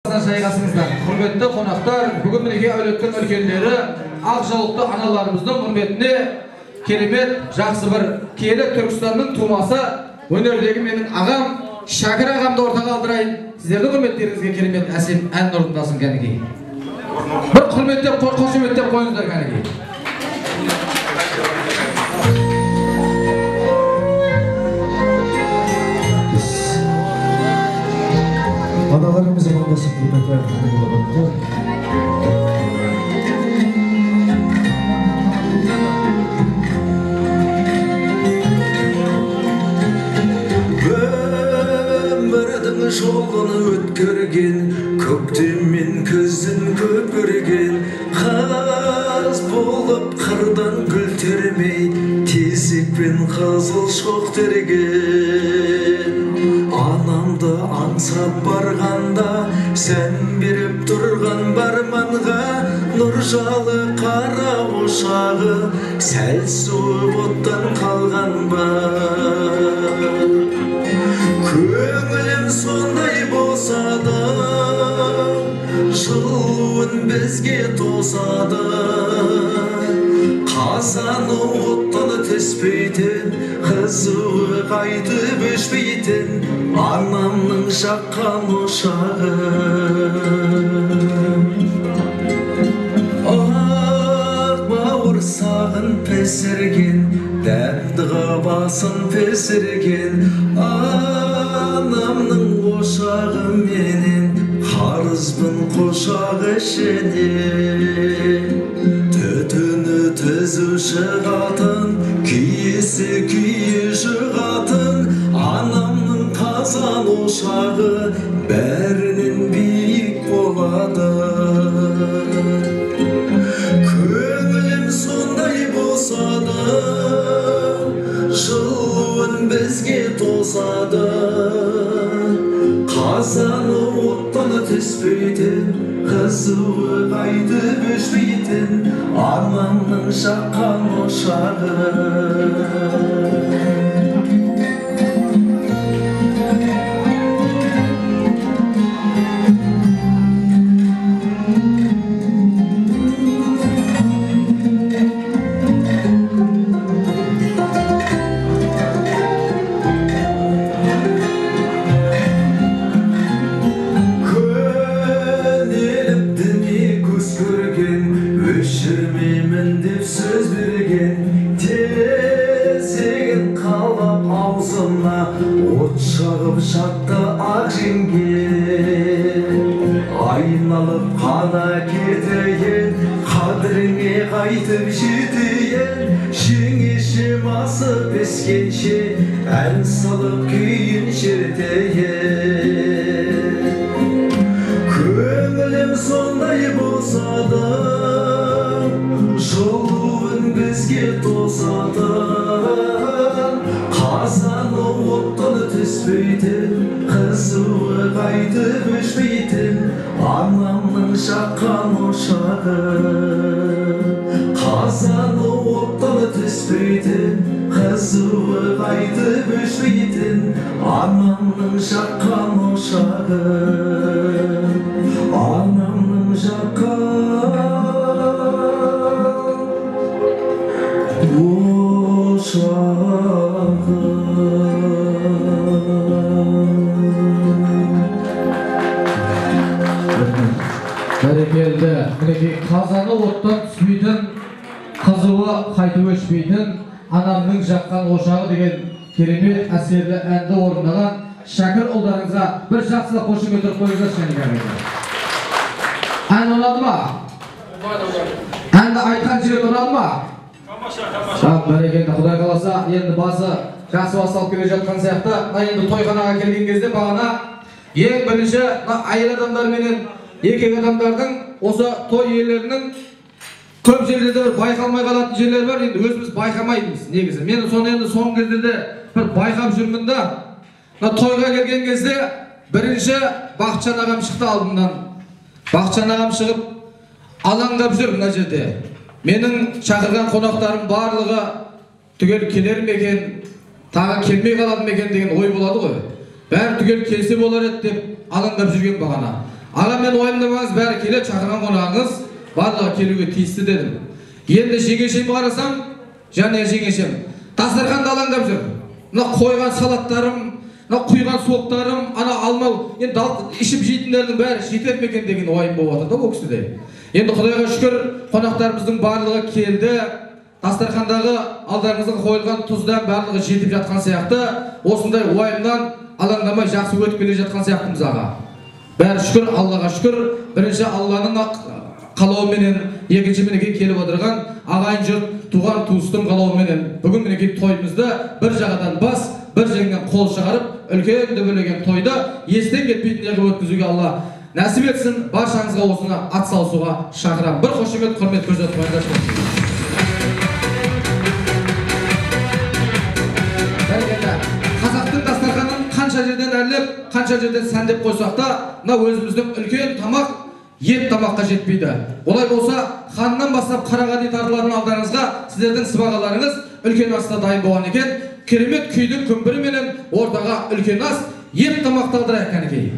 Шайғасыңыздар. Құрметті қонақтар, бүгін мінеге әулеттің үлкендері ақ жаулықты аналарымыздың құрметіне керемет жақсы бір киелі Түркістанның тумасы өнердегі менің ағам Шәкір ағамды ортаға алдырайын. Сіздердің құрметтеріңізге керемет әсем ән орындасын кәнекей. Бір құрметтеп, қошеметтеп қойыңыздар кәнекей. Analarımızın olması hürmet verdiğinde Ömrümün yolunu ötkürgen, köktemin kızın köpürgen, Kaz bulup kırdan gül termey, tezikpen kızıl şok tergen. Anamdı ansap barganda, sen berip turgan barmanға, Nurjalı qara uşağı, sәл суып оттан қалған бар. Көңілім сондай болса да, жылуын бізге тоса да, қазаны оттан түспейтін, қызуы қайтып өшпейтін, анамның жаққан ошағы. Ақ бауыр сағын пісірген, дәмдіға басын пісірген, анамның ошағы менен, қарызбын қошақ ішіне. Түтіні түзуші қатын, киесі күйеші қатын, анамның қазан ошағы бәрінен биік болады. Көңілім сондай болса да, жылуын бізге тоса да, қазаны оттан түспейтін, қызуы қайтып өшпейтін, анамның жаққан ошағы. Өшірмеймін деп сөз берген, тезегін қалап аузына, от жағып жатты ақ жеңген. Айналып қана кетейін, қадіріңе қайтып жетейін, жеңешем асып ескенше, ән салып күйін шертейін. Көңілім сондай болса да, жылуын бізге тоса да, қазаны оттан түспейтін, қызуы қайтып өшпейтін, анамның жаққан ошағы. Қазаны оттан түспейтін, қызуы қайтып өшпейтін, анамның жаққан ошағы. Анамның жаққан ошағы. Бәрекелді, мінекей қазаны оттан түспейтін, қызуы қайтып өшпейтін, анамның жаққан ошағы деген керемет әсерлі әнді орындаған Шәкір ұлдарыңызға бір жақсылық қошемет қойыңыздар шәкір. Ән ұнады ма? Әнді айтқан жері ұнады ма? Бәрекелді, Құдай қаласа, енді басы жақсы басталып келе жатқан сияқты, енді тойханаға келген кезде бағана ең бірінші әйел адамдар менен еркек адамдардың осы той иелерінің көп жерлерде бір байқалмай қалатын жерлер бар, енді өзіміз байқамайтынбыз негізі. Мен соны енді соңғы кездерде бір байқап жүрмін да, тойға келген кезде бірінші Бақытжан ағам шықты алдымнан. Бақытжан ағам шығып алаңдап жүр мына жерде. Менің шақырған қонақтарым барлығы түгел келер ме екен, тағы келмей қалады ма екен деген ой болады ғой. Бәрі түгел келсе болар еді деп алаңдап жүрген бағана. Аға мен уайымдамаңыз, бәрі келе шақырған қонағыңыз барлығы келуге тиісті дедім. Енді жеңешеме қарасам, және жеңешем дастарханда алаңдап жүр. Мына қойған салаттарым, мына құйған соқтарым, ана алмау, енді ішіп жейтіндердің бәрі жетер ме екен деген уайым болып отыр да бұл кісіде. Енді Құдайға шүкір, қонақтарымыздың барлығы келді. Дастархандағы алдарыңызға қойылған тұздан барлығы жетіп жатқан сияқты, осындай уайымнан алаңдамай жақсы өтіп келе жатқан сияқтымыз аға. Бәрі шүкір, Аллаға шүкір. Бірінші Алланың қалауыменен, екінші мінекей келіп отырған ағайын жұрт, туған туыстың қалауыменен бүгін мінекей тойымызды бір жағадан бас, бір жеңнен қол шығарып, үлкен дөбелеген тойды естен кетпейтін жерге өткізуге Алла нәсіп етсін. Баршаңызға осыны атсалысуға шақырамын. Бір қошемет, құрмет көрсетіп қойыңыздар. Қазақтың дастарханын қанша жерден әрлеп, қанша жерден сәндеп қойсақ та, мына өзіміздің үлкен тамақ ет тамаққа жетпейді. Олай болса, ханнан бастап қараға дейін тартылатын алдарыңызға сіздердің сыбағаларыңыз үлкен аста дайын болған екен. Керемет күйдің күмбірі менен ортаға үлкен ас ет тамақты алдырайық кәнекей.